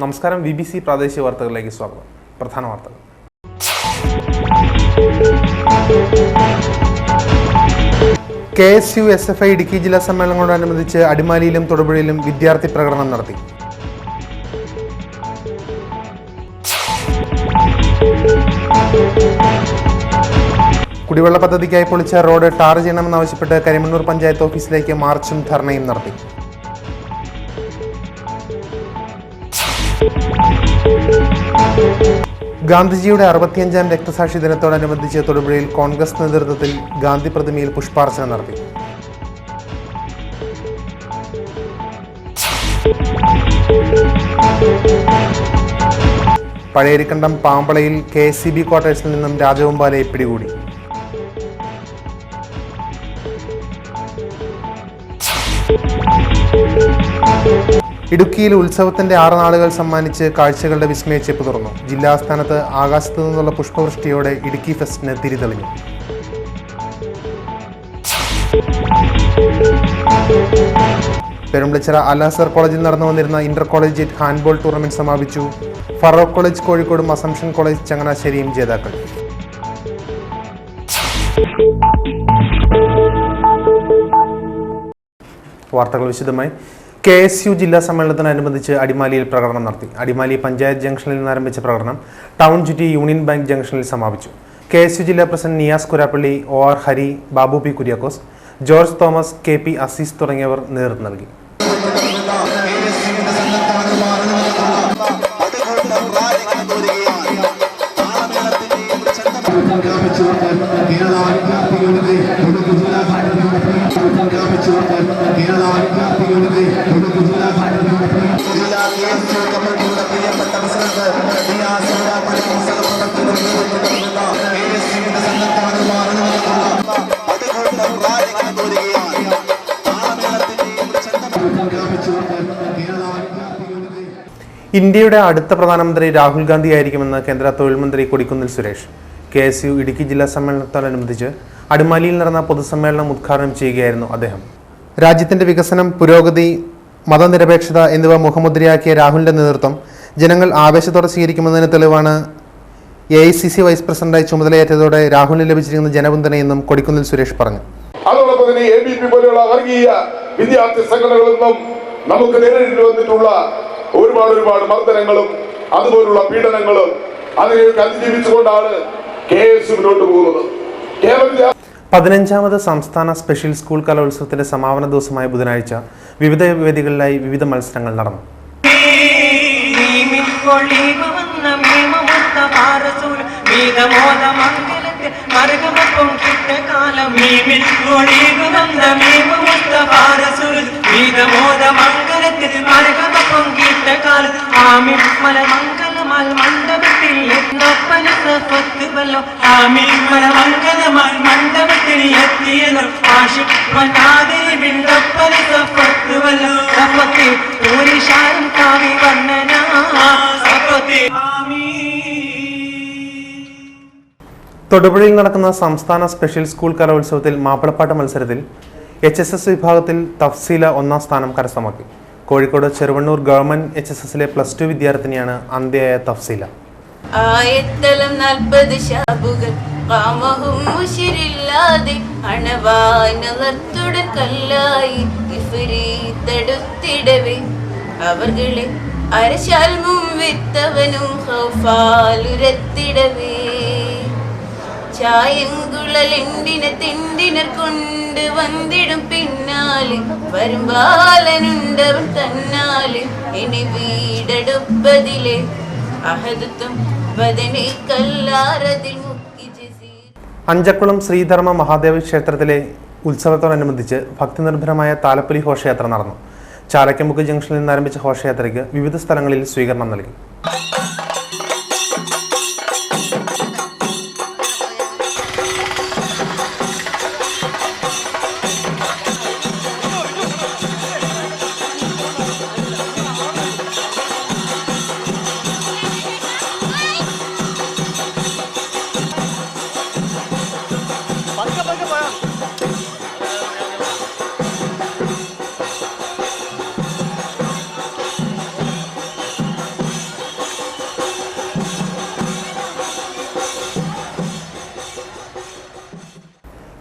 നമസ്കാരം. BBC പ്രാദേശിക വാർത്തകളിലേക്ക് സ്വാഗതം. പ്രധാന വാർത്തകൾ. KSU SFI ഇടുക്കി ജില്ലാ സമ്മേളനങ്ങളോടനുബന്ധിച്ച് അടിമാലിയിലും തൊടുപുഴയിലും വിദ്യാർത്ഥി പ്രകടനം നടത്തി. കുടിവെള്ള പദ്ധതിക്കായി പൊളിച്ച റോഡ് ടാർ ചെയ്യണമെന്നാവശ്യപ്പെട്ട് കരിമണ്ണൂർ പഞ്ചായത്ത് ഓഫീസിലേക്ക് മാർച്ചും ധർണയും നടത്തി. ഗാന്ധിജിയുടെ 65ാം രക്തസാക്ഷി ദിനത്തോടനുബന്ധിച്ച് തൊടുപുഴയിൽ കോൺഗ്രസ് നേതൃത്വത്തിൽ ഗാന്ധി പ്രതിമയിൽ പുഷ്പാർച്ചന നടത്തി. പഴയരിക്കണ്ടം പാമ്പളയിൽ KSCB ക്വാർട്ടേഴ്സിൽ നിന്നും രാജവെമ്പാലയെ പിടികൂടി. ഇടുക്കിയിൽ ഉത്സവത്തിന്റെ 6 നാളുകൾ സമ്മാനിച്ച് കാഴ്ചകളുടെ വിസ്മയച്ചെപ്പ് തുറന്നു. ജില്ലാസ്ഥാനത്ത് ആകാശത്തു നിന്നുള്ള പുഷ്പവൃഷ്ടിയോടെ ഇടുക്കി ഫെസ്റ്റിന് തിരിതെളിഞ്ഞു. പെരുമ്പളിച്ചിറ അൽ-അസ്ഹർ കോളേജിൽ നടന്നു വന്നിരുന്ന ഇന്റർ കോളേജിയറ്റ് ഹാൻഡ്ബോൾ ടൂർണമെന്റ് സമാപിച്ചു. ഫറൂഖ് കോളേജ് കോഴിക്കോടും അസംഷൻ കോളേജ് ചങ്ങനാശ്ശേരിയും ജേതാക്കൾ. വാർത്തകൾ വിശദമായി. KSU ജില്ലാ സമ്മേളനത്തോടനുബന്ധിച്ച് അടിമാലിയിൽ പ്രകടനം നടത്തി. അടിമാലി പഞ്ചായത്ത് ജംഗ്ഷനിൽ നിന്ന് ആരംഭിച്ച പ്രകടനം ടൗൺ ചുറ്റി യൂണിയൻ ബാങ്ക് ജംഗ്ഷനിൽ സമാപിച്ചു. KSU ജില്ലാ president Niyas Kurappally, OR Hari, Babu P Kuriakose, George Thomas, KP Azeez തുടങ്ങിയവർ നേതൃത്വം നൽകി. ഇന്ത്യയുടെ അടുത്ത പ്രധാനമന്ത്രി രാഹുൽ ഗാന്ധി ആയിരിക്കുമെന്ന് കേന്ദ്ര തൊഴിൽ മന്ത്രി കൊടിക്കുന്നിൽ സുരേഷ്. KSU ഇടുക്കി ജില്ലാ സമ്മേളനത്തോടനുബന്ധിച്ച് അടിമാലിയിൽ നടന്ന പൊതുസമ്മേളനം ഉദ്ഘാടനം ചെയ്യുകയായിരുന്നു അദ്ദേഹം. രാജ്യത്തിന്റെ വികസനം, പുരോഗതി, മതനിരപേക്ഷത എന്നിവ മുഖമുദ്രയാക്കിയ രാഹുലിന്റെ നേതൃത്വം ജനങ്ങൾ ആവേശത്തോടെ സ്വീകരിക്കുമെന്നതിന് തെളിവാണ് AICC വൈസ് പ്രസിഡന്റായി ചുമതലയേറ്റതോടെ രാഹുലിന് ലഭിച്ചിരിക്കുന്ന ജനപിന്തുണയെന്നും കൊടിക്കുന്നിൽ സുരേഷ് പറഞ്ഞു. അതോടൊപ്പം തന്നെ ABP പോലെയുള്ള വർഗീയ വിദ്യാർത്ഥി സംഘടനകളിൽ നിന്നും നമുക്ക് നേരിടേണ്ടി വന്നിട്ടുള്ള ഒരുപാട് മർദ്ദനങ്ങളും അതുപോലുള്ള പീഡനങ്ങളും അതിനെയൊക്കെ അതിജീവിച്ചുകൊണ്ടാണ് KSU മുന്നോട്ട് പോകുന്നത്. 15ാമത് സംസ്ഥാന സ്പെഷ്യൽ സ്കൂൾ കലോത്സവത്തിന്റെ സമാപന ദിവസമായ ബുധനാഴ്ച വിവിധ വേദികളിലായി വിവിധ മത്സരങ്ങൾ നടന്നു. തൊടുപുഴയിൽ നടക്കുന്ന സംസ്ഥാന സ്പെഷ്യൽ സ്കൂൾ കലോത്സവത്തിൽ മാപ്പിളപ്പാട്ട് മത്സരത്തിൽ HSS വിഭാഗത്തിൽ തഫ്സീല 1ാം സ്ഥാനം കരസ്ഥമാക്കി. കോഴിക്കോട് ചെറുവണ്ണൂർ ഗവൺമെന്റ് HSSലെ +2 വിദ്യാർത്ഥിനിയാണ് അന്ത്യയായ തഫ്സീല. ആയത്തലം 40 ശാബുകൾ കാമഹും മുശിരില്ലാതെ അണവാനവർത്തുടൻ കല്ലായി ഇഫ്രീത്തടുത്തിടവേ അവർകളെ അരശാൽ മുൻവിത്തവനും ഹൗഫാലുരത്തിടവേ ചായങ്കുഴലിണ്ടിനെ തിണ്ടിനർ കൊണ്ട് വന്നിടും പിന്നാലെ വരുമ്പാലനുണ്ടവൻ തന്നാല് ഇനി വീടെടുപ്പതിലെ അഹദത്വം വദനെ കല്ലാരതിൽ മുക്കി. അഞ്ചക്കുളം ശ്രീധർമ്മ മഹാദേവ ക്ഷേത്രത്തിലെ ഉത്സവത്തോടനുബന്ധിച്ച് ഭക്തിനിർഭരമായ താലപ്പൊലി ഘോഷയാത്ര നടന്നു. ചാലക്കമുക്ക് ജംഗ്ഷനിൽ നിന്ന് ആരംഭിച്ച ഘോഷയാത്രയ്ക്ക് വിവിധ സ്ഥലങ്ങളിൽ സ്വീകരണം നൽകി.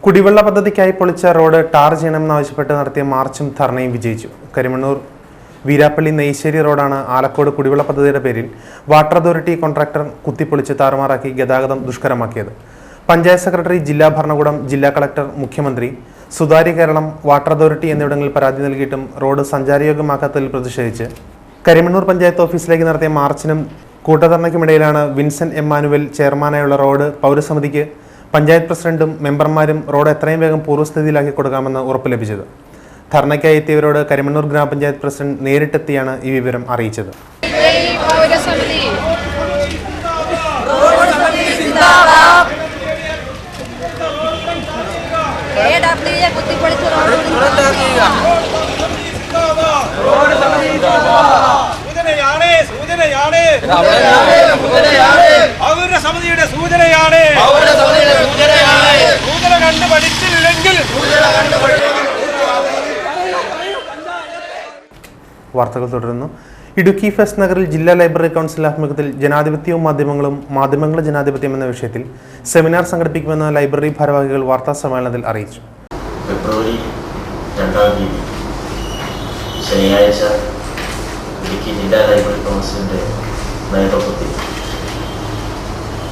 കുടിവെള്ള പദ്ധതിക്കായി പൊളിച്ച റോഡ് ടാർ ചെയ്യണമെന്നാവശ്യപ്പെട്ട് നടത്തിയ മാർച്ചും ധർണയും വിജയിച്ചു. കരിമണ്ണൂർ വീരാപ്പള്ളി നെയ്ശ്ശേരി റോഡാണ് ആലക്കോട് കുടിവെള്ള പദ്ധതിയുടെ പേരിൽ വാട്ടർ അതോറിറ്റി കോൺട്രാക്ടർ കുത്തിപ്പൊളിച്ച് താറുമാറാക്കി ഗതാഗതം ദുഷ്കരമാക്കിയത്. പഞ്ചായത്ത് സെക്രട്ടറി, ജില്ലാ ഭരണകൂടം, ജില്ലാ കളക്ടർ, മുഖ്യമന്ത്രി, സുതാര്യ കേരളം, വാട്ടർ അതോറിറ്റി എന്നിവിടങ്ങളിൽ പരാതി നൽകിയിട്ടും റോഡ് സഞ്ചാരയോഗ്യമാക്കാത്തതിൽ പ്രതിഷേധിച്ച് കരിമണ്ണൂർ പഞ്ചായത്ത് ഓഫീസിലേക്ക് നടത്തിയ മാർച്ചിനും കൂട്ടധർണയ്ക്കുമിടയിലാണ് വിൻസെന്റ് എമ്മാനുവൽ ചെയർമാനായുള്ള റോഡ് പൗരസമിതിക്ക് പഞ്ചായത്ത് പ്രസിഡന്റും മെമ്പർമാരും റോഡ് എത്രയും വേഗം പൂർവ്വസ്ഥിതിയിലാക്കി കൊടുക്കാമെന്ന് ഉറപ്പ് ലഭിച്ചത്. ധർണയ്ക്കായി എത്തിയവരോട് കരിമണ്ണൂർ ഗ്രാമപഞ്ചായത്ത് പ്രസിഡന്റ് നേരിട്ടെത്തിയാണ് ഈ വിവരം അറിയിച്ചത്. അവരുടെ സമിതിയുടെ സൂചനയാണ്. സൂചന കണ്ടു പഠിച്ചില്ലെങ്കിൽ വാർത്തകൾ തുടരുന്നു. ഇടുക്കി ഫെസ്റ്റ് നഗറിൽ ജില്ലാ ലൈബ്രറി കൗൺസിൽ ആഭിമുഖ്യത്തിൽ ജനാധിപത്യവും മാധ്യമങ്ങളും ജനാധിപത്യം എന്ന വിഷയത്തിൽ സെമിനാർ സംഘടിപ്പിക്കുമെന്ന് ലൈബ്രറി ഭാരവാഹികൾ വാർത്താ സമ്മേളനത്തിൽ അറിയിച്ചു. ഫെബ്രുവരി 2 ശനിയാഴ്ച ഇടുക്കി ജില്ലാ ലൈബ്രറി കൗൺസിലിൻ്റെ നേതൃത്വത്തിൽ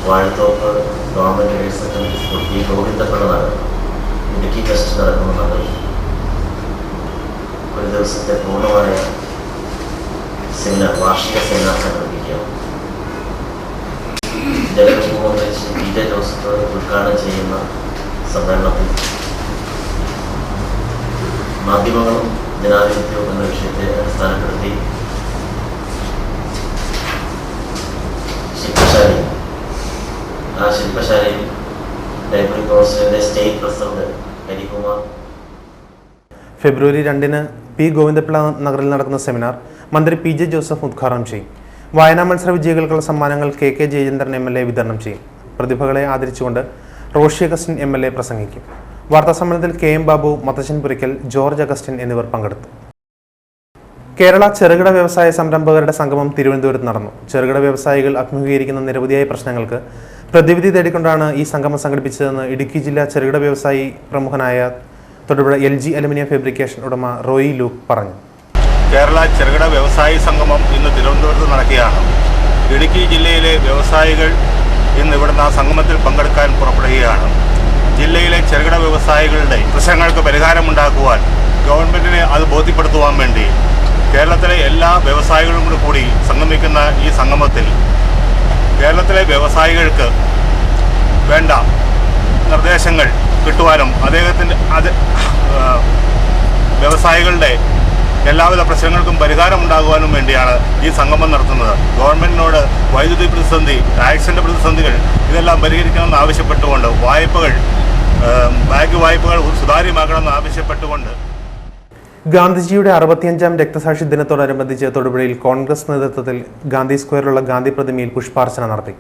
Vazhathope government higher secondary school P Govindapillai Nagar Idukki fest നടക്കുന്ന നഗറിൽ ഒരു ദിവസത്തെ പൂർണ്ണമായ വാർഷിക സെമിനാർ സംഘടിപ്പിക്കുകയാണ്. ജലവിഭവമന്ത്രി ശ്രീ പി.ജെ. ജോസഫ് ഉദ്ഘാടനം ചെയ്യുന്ന സമ്മേളനത്തിൽ മാധ്യമങ്ങളും ജനാധിപത്യവും എന്ന വിഷയത്തെ അടിസ്ഥാനപ്പെടുത്തി ശില്പശാലയിൽ ലൈബ്രറി കൗൺസിലിന്റെ സ്റ്റേറ്റ് പ്രസിഡന്റ് ഹരികുമാർ. ഫെബ്രുവരി 2 പി ഗോവിന്ദപിള്ള നഗറിൽ നടക്കുന്ന സെമിനാർ മന്ത്രി പി.ജെ. ജോസഫ് ഉദ്ഘാടനം ചെയ്യും. വായനാ മത്സര വിജയികൾക്കുള്ള സമ്മാനങ്ങൾ കെ ജയചന്ദ്രൻ MLA വിതരണം ചെയ്യും. പ്രതിഭകളെ ആദരിച്ചുകൊണ്ട് റോഷി അഗസ്റ്റിൻ MLA പ്രസംഗിക്കും. വാർത്താസമ്മേളനത്തിൽ KM Babu, Mathachan Purikkal, George Augustine എന്നിവർ പങ്കെടുത്തു. കേരള ചെറുകിട വ്യവസായ സംരംഭകരുടെ സംഗമം തിരുവനന്തപുരത്ത് നടന്നു. ചെറുകിട വ്യവസായികൾ അഭിമുഖീകരിക്കുന്ന നിരവധിയായ പ്രശ്നങ്ങൾക്ക് പ്രതിവിധി തേടിക്കൊണ്ടാണ് ഈ സംഗമം സംഘടിപ്പിച്ചതെന്ന് ഇടുക്കി ജില്ലാ ചെറുകിട വ്യവസായി പ്രമുഖനായ തൊടുപുഴ LG അലുമിനിയം ഫാബ്രിക്കേഷൻ ഉടമ റോയി ലൂക്ക് പറഞ്ഞു. കേരള ചെറുകിട വ്യവസായി സംഗമം ഇന്ന് തിരുവനന്തപുരത്ത് നടക്കുകയാണ്. ഇടുക്കി ജില്ലയിലെ വ്യവസായികൾ ഇന്ന് ഇവിടുന്ന് സംഗമത്തിൽ പങ്കെടുക്കാൻ പുറപ്പെടുകയാണ്. ജില്ലയിലെ ചെറുകിട വ്യവസായികളുടെ പ്രശ്നങ്ങൾക്ക് പരിഹാരമുണ്ടാക്കുവാൻ ഗവൺമെൻറ്റിനെ അത് ബോധ്യപ്പെടുത്തുവാൻ വേണ്ടി കേരളത്തിലെ എല്ലാ വ്യവസായികളും കൂടി സംഗമിക്കുന്ന ഈ സംഗമത്തിൽ കേരളത്തിലെ വ്യവസായികൾക്ക് വേണ്ട നിർദ്ദേശങ്ങൾ കിട്ടുവാനും വ്യവസായികളുടെ എല്ലാവിധ പ്രശ്നങ്ങൾക്കും പരിഹാരമുണ്ടാകുവാനും വേണ്ടിയാണ് ഈ സംഗമം നടത്തുന്നത്. ഗവൺമെൻറ്റിനോട് വൈദ്യുതി പ്രതിസന്ധി, ടാക്സിൻ്റെ പ്രതിസന്ധികൾ ഇതെല്ലാം പരിഹരിക്കണമെന്ന് ആവശ്യപ്പെട്ടുകൊണ്ട് ബാങ്ക് വായ്പകൾ സുതാര്യമാക്കണമെന്ന് ആവശ്യപ്പെട്ടുകൊണ്ട് ഗാന്ധിജിയുടെ 65ാം രക്തസാക്ഷി ദിനത്തോടനുബന്ധിച്ച് തൊടുപുഴയിൽ കോൺഗ്രസ് നേതൃത്വത്തിൽ ഗാന്ധി സ്ക്വയറിലുള്ള ഗാന്ധി പ്രതിമയിൽ പുഷ്പാർച്ചന നടത്തി.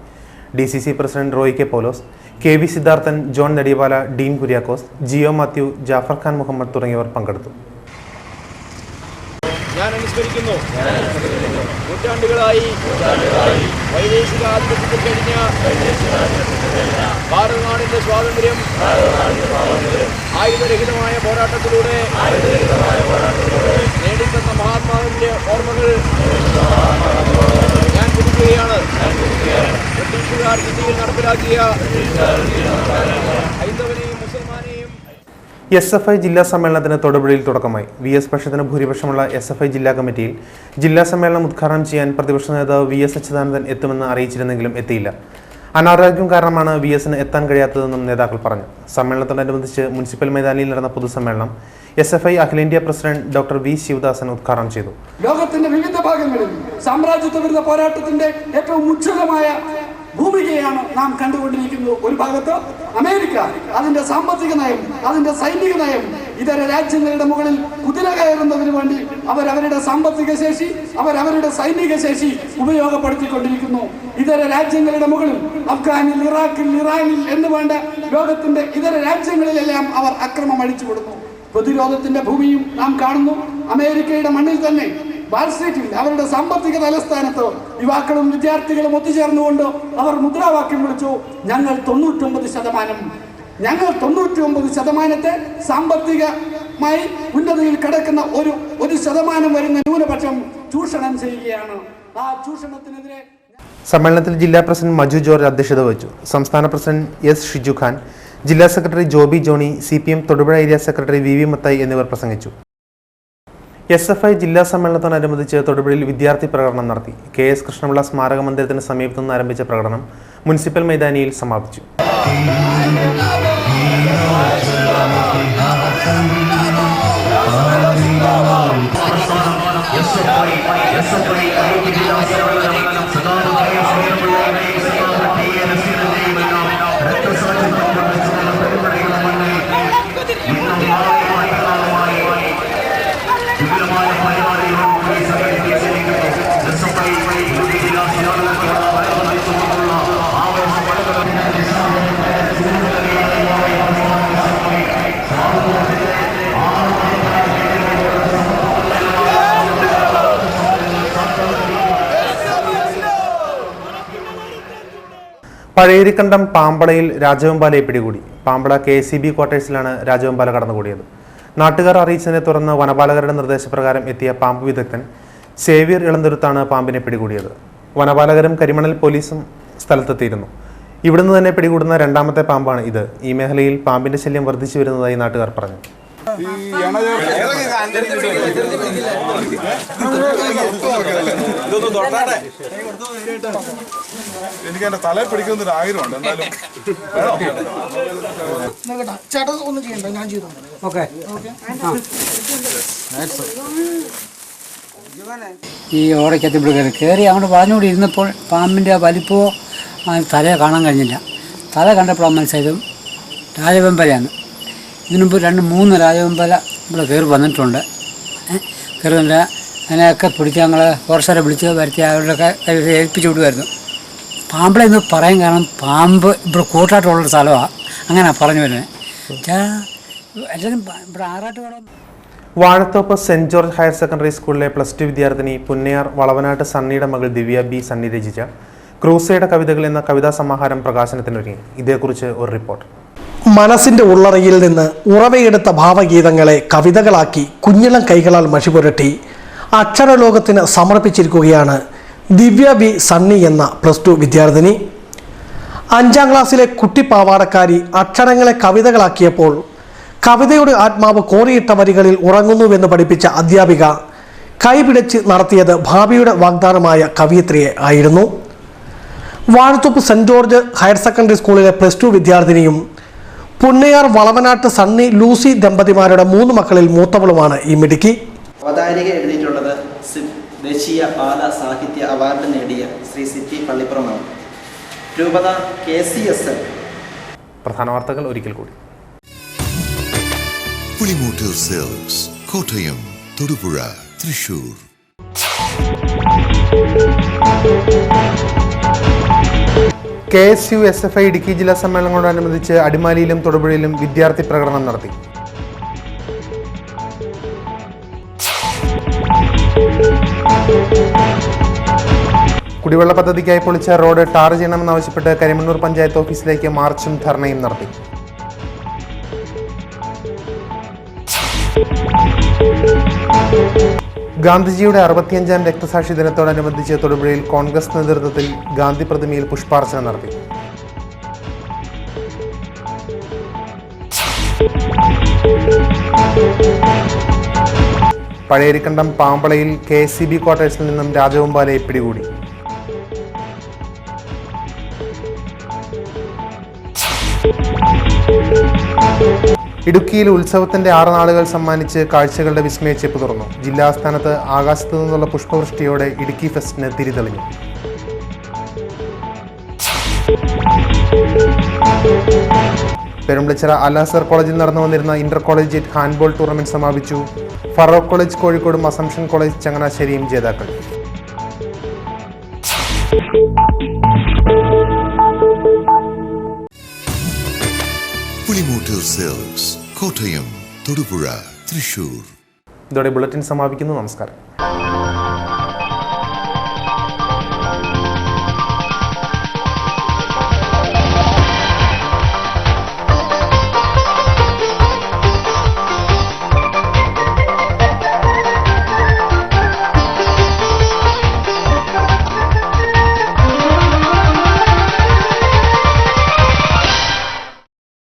DCC പ്രസിഡന്റ് റോയി കെ പൗലോസ്, KV സിദ്ധാർത്ഥൻ, ജോൺ നെടിയപാല, ഡീൻ കുര്യാക്കോസ്, ജിയോ മാത്യു, ജാഫർ ഖാൻ മുഹമ്മദ് തുടങ്ങിയവർ പങ്കെടുത്തു. ഞാൻ അനുസ്മരിക്കുന്നു. നൂറ്റാണ്ടുകളായി വൈദേശിക ആധിപത്യത്തിൽ കഴിഞ്ഞ ഭാരതനാടിന്റെ സ്വാതന്ത്ര്യം ആയുധരഹിതമായ പോരാട്ടത്തിലൂടെ നേടിത്തന്ന മഹാത്മാവിന്റെ ഓർമ്മകൾ ഞാൻ പുതുക്കുകയാണ്. ബ്രിട്ടീഷുകാർ ഇന്ത്യയിൽ നടപ്പിലാക്കിയ ഹൈന്ദവനെയും മുസൽമാനെയും SFI ജില്ലാ സമ്മേളനത്തിന് തൊടുപുഴയിൽ തുടക്കമായി. VS പക്ഷത്തിന് ഭൂരിപക്ഷമുള്ള SFI ജില്ലാ കമ്മിറ്റിയിൽ ജില്ലാ സമ്മേളനം ഉദ്ഘാടനം ചെയ്യാൻ പ്രതിപക്ഷ നേതാവ് VS അച്യുതാനന്ദൻ എത്തുമെന്ന് അറിയിച്ചിരുന്നെങ്കിലും എത്തിയില്ല. അനാരോഗ്യം കാരണമാണ് VSന് എത്താൻ കഴിയാത്തതെന്നും നേതാക്കൾ പറഞ്ഞു. സമ്മേളനത്തോടനുബന്ധിച്ച് മുനിസിപ്പൽ മൈതാനിയിൽ നടന്ന പൊതുസമ്മേളനം SFI അഖിലേന്ത്യാ പ്രസിഡന്റ് ഡോക്ടർ V ശിവദാസൻ ഉദ്ഘാടനം ചെയ്തു. ലോകത്തിന്റെ വിവിധ ഭാഗങ്ങളിൽ സാമ്രാജ്യത്വ വിരുദ്ധ പോരാട്ടത്തിന്റെ ഏറ്റവും ഉജ്ജ്വലമായ ഭൂമികയാണ് നാം കണ്ടുകൊണ്ടിരിക്കുന്നത്. ഒരു ഭാഗത്ത് അമേരിക്ക അതിന്റെ സാമ്പത്തിക നയം, അതിന്റെ സൈനിക നയം ഇതര രാജ്യങ്ങളുടെ മുകളിൽ കുതിര കയറുന്നതിന് വേണ്ടി അവരവരുടെ സാമ്പത്തിക ശേഷി, അവരവരുടെ സൈനിക ശേഷി ഉപയോഗപ്പെടുത്തിക്കൊണ്ടിരിക്കുന്നു. ഇതര രാജ്യങ്ങളുടെ മുകളിൽ അഫ്ഗാനിൽ, ഇറാഖിൽ, ഇറാനിൽ എന്ന് വേണ്ട ലോകത്തിന്റെ ഇതര രാജ്യങ്ങളിലെല്ലാം അവർ അക്രമം അഴിച്ചുവിടുന്നു. പ്രതിരോധത്തിന്റെ ഭൂമിയും നാം കാണുന്നു. അമേരിക്കയുടെ മണ്ണിൽ തന്നെ വാൾസ്ട്രീറ്റിൽ അവരുടെ സാമ്പത്തിക തലസ്ഥാനത്ത് യുവാക്കളും വിദ്യാർത്ഥികളും ഒത്തുചേർന്നുകൊണ്ട് അവർ മുദ്രാവാക്യം വിളിച്ചു, ഞങ്ങൾ 99% ഞങ്ങൾ 99% സാമ്പത്തികമായി ഉന്നതിയിൽ കിടക്കുന്ന ഒരു ശതമാനം വരുന്ന ന്യൂനപക്ഷം ചൂഷണം ചെയ്യുകയാണ്. ആ ചൂഷണത്തിനെതിരെ സമ്മേളനത്തിൽ ജില്ലാ പ്രസിഡന്റ് മജു ജോർജ് അധ്യക്ഷത വഹിച്ചു. സംസ്ഥാന പ്രസിഡന്റ് എസ് ഷിജു ഖാൻ, ജില്ലാ secretary Joby Johny, CPM Thodupuzha area secretary VV Mathai എന്നിവർ പ്രസംഗിച്ചു. SFI ജില്ലാ സമ്മേളനത്തോടനുബന്ധിച്ച് തൊടുപുഴയിൽ വിദ്യാർത്ഥി പ്രകടനം നടത്തി. KS കൃഷ്ണപിള്ള സ്മാരക മന്ദിരത്തിന് സമീപത്തു നിന്ന് ആരംഭിച്ച പ്രകടനം മുനിസിപ്പൽ മൈതാനിയിൽ സമാപിച്ചു. പഴയരിക്കണ്ടം പാമ്പളയിൽ രാജവെമ്പാലയെ പിടികൂടി. പാമ്പള KCB ക്വാർട്ടേഴ്സിലാണ് രാജവെമ്പാല കടന്നുകൂടിയത്. നാട്ടുകാർ അറിയിച്ചതിനെ തുടർന്ന് വനപാലകരുടെ നിർദ്ദേശപ്രകാരം എത്തിയ പാമ്പ് വിദഗ്ധൻ സേവ്യർ ഇളന്തുരുത്താണ് പാമ്പിനെ പിടികൂടിയത്. വനപാലകരും കരിമണൽ പോലീസും സ്ഥലത്തെത്തിയിരുന്നു. ഇവിടുന്ന് തന്നെ പിടികൂടുന്ന രണ്ടാമത്തെ പാമ്പാണ് ഇത്. ഈ മേഖലയിൽ പാമ്പിന്റെ ശല്യം വർദ്ധിച്ചു വരുന്നതായി നാട്ടുകാർ പറഞ്ഞു. എനിക്ക് എന്റെ തലയിൽ പിടിക്കുന്നൊരു ആഗ്രഹമുണ്ട്. എന്തായാലും ചേട്ടൻ ഒന്നും ചെയ്യണ്ട, ഞാൻ ചെയ്തു. ഈ ഓടയ്ക്കകത്ത് ഇവിടെ കയറി അങ്ങോട്ട് വളഞ്ഞുകൂടി ഇരുന്നപ്പോൾ പാമ്പിൻ്റെ വലിപ്പമോ തലയെ കാണാൻ കഴിഞ്ഞില്ല. തല കണ്ടപ്പോൾ മനസ്സിലായതും രാജവെമ്പലയാണ്. ഇതിനുമുമ്പ് 2-3 രാജവെമ്പല ഇവിടെ കയറി വന്നിട്ടുണ്ട്. കയറി വന്നിട്ട് അതിനെയൊക്കെ പിടിച്ച് ഞങ്ങൾ ഫോറസ്റ്റുകാരെ വിളിച്ച് വരുത്തി അവരുടെയൊക്കെ ഏൽപ്പിച്ചു വിടുമായിരുന്നു. പാമ്പിളെ എന്ന് പറയാൻ കാരണം പാമ്പ് ഇവിടെ കൂട്ടായിട്ടുള്ളൊരു സ്ഥലമാണ്. അങ്ങനെ പറഞ്ഞു വരുന്നത്. എല്ലാവരും ഇവിടെ Arattukada. Vazhathope saint George higher secondary സ്കൂളിലെ +2 വിദ്യാർത്ഥിനി പുന്നയാർ വളവനാട്ട് സണ്ണിയുടെ മകൾ ദിവ്യ B സണ്ണി രചിച്ച ക്രൂസൈഡ് കവിതകൾ എന്ന കവിതാ സമാഹാരം പ്രകാശനത്തിനൊരുങ്ങി. ഇതേക്കുറിച്ച് ഒരു റിപ്പോർട്ട്. മനസ്സിന്റെ ഉള്ളറയിൽ നിന്ന് ഉറവയെടുത്ത ഭാവഗീതങ്ങളെ കവിതകളാക്കി കുഞ്ഞിളം കൈകളാൽ മഷിപുരട്ടി അക്ഷരലോകത്തിന് സമർപ്പിച്ചിരിക്കുകയാണ് ദിവ്യ B സണ്ണി എന്ന +2 വിദ്യാർത്ഥിനി. 5ാം ക്ലാസ്സിലെ കുട്ടിപ്പാവാടക്കാരി അക്ഷരങ്ങളെ കവിതകളാക്കിയപ്പോൾ കവിതയുടെ ആത്മാവ് കോറിയിട്ട വരികളിൽ ഉറങ്ങുന്നുവെന്ന് പഠിപ്പിച്ച അധ്യാപിക കൈപിടിച്ച് നടത്തിയത് ഭാവിയുടെ വാഗ്ദാനമായ കവിയത്രിയെ ആയിരുന്നു. Vazhathope saint George higher secondary സ്കൂളിലെ +2 വിദ്യാർത്ഥിനിയും പുന്നയാർ വളവനാട്ട് സണ്ണി ലൂസി ദമ്പതിമാരുടെ 3 മക്കളിൽ മൂത്തവളുമാണ് ഈ മിടുക്കി. അവതാരിക എഴുതിയിട്ടുള്ളത് ദേശീയ ബാല സാഹിത്യ അവാർഡ് നേടിയ ശ്രീ സിറ്റി പള്ളിപ്പുറമാണ്. രൂപത KCSL. പ്രധാന വാർത്തകൾ ഒരിക്കൽ കൂടി. Pulimoottil silks, Kottayam, Thodupuzha, Thrissur. KSU SFI Idukki ജില്ലാ സമ്മേളനങ്ങളോടനുബന്ധിച്ച് അടിമാലിയിലും തൊടുപുഴയിലും വിദ്യാർത്ഥി പ്രകടനം നടത്തി. കുടിവെള്ള പദ്ധതിക്കായി പൊളിച്ച റോഡ് ടാർ ചെയ്യണമെന്നാവശ്യപ്പെട്ട് കരിമണ്ണൂർ പഞ്ചായത്ത് ഓഫീസിലേക്ക് മാർച്ചും ധർണയും നടത്തി. ഗാന്ധിജിയുടെ 65ാം രക്തസാക്ഷി ദിനത്തോടനുബന്ധിച്ച് തൊടുപുഴയിൽ കോൺഗ്രസ് നേതൃത്വത്തിൽ ഗാന്ധി പ്രതിമയിൽ പുഷ്പാർച്ചന നടത്തി. പഴയരിക്കണ്ടം പാമ്പളയിൽ KCB ക്വാർട്ടേഴ്സിൽ നിന്നും രാജവെമ്പാലയെ പിടികൂടി. ഇടുക്കിയിൽ ഉത്സവത്തിന്റെ 6 നാളുകൾ സമ്മാനിച്ച് കാഴ്ചകളുടെ വിസ്മയച്ചെപ്പ് തുറന്നു. ജില്ലാസ്ഥാനത്ത് ആകാശത്തു നിന്നുള്ള പുഷ്പവൃഷ്ടിയോടെ ഇടുക്കി ഫെസ്റ്റിന് തിരിതെളിഞ്ഞു. പെരുമ്പളിച്ചിറ അൽ-അസ്ഹർ കോളേജിൽ നടന്നു വന്നിരുന്ന ഇന്റർ കോളേജിയറ്റ് ഹാൻഡ്ബോൾ ടൂർണമെന്റ് സമാപിച്ചു. ഫറോക്ക് കോളേജ് കോഴിക്കോടും അസംഷൻ കോളേജ് ചങ്ങനാശ്ശേരിയും ജേതാക്കൾ. പുളിമൂട്ടിൽ സിൽക്സ്, കോട്ടയം, തൊടുപുഴ, തൃശൂർ. ഇതോടെ ബുള്ളറ്റിൻ സമാപിക്കുന്നു. നമസ്കാരം.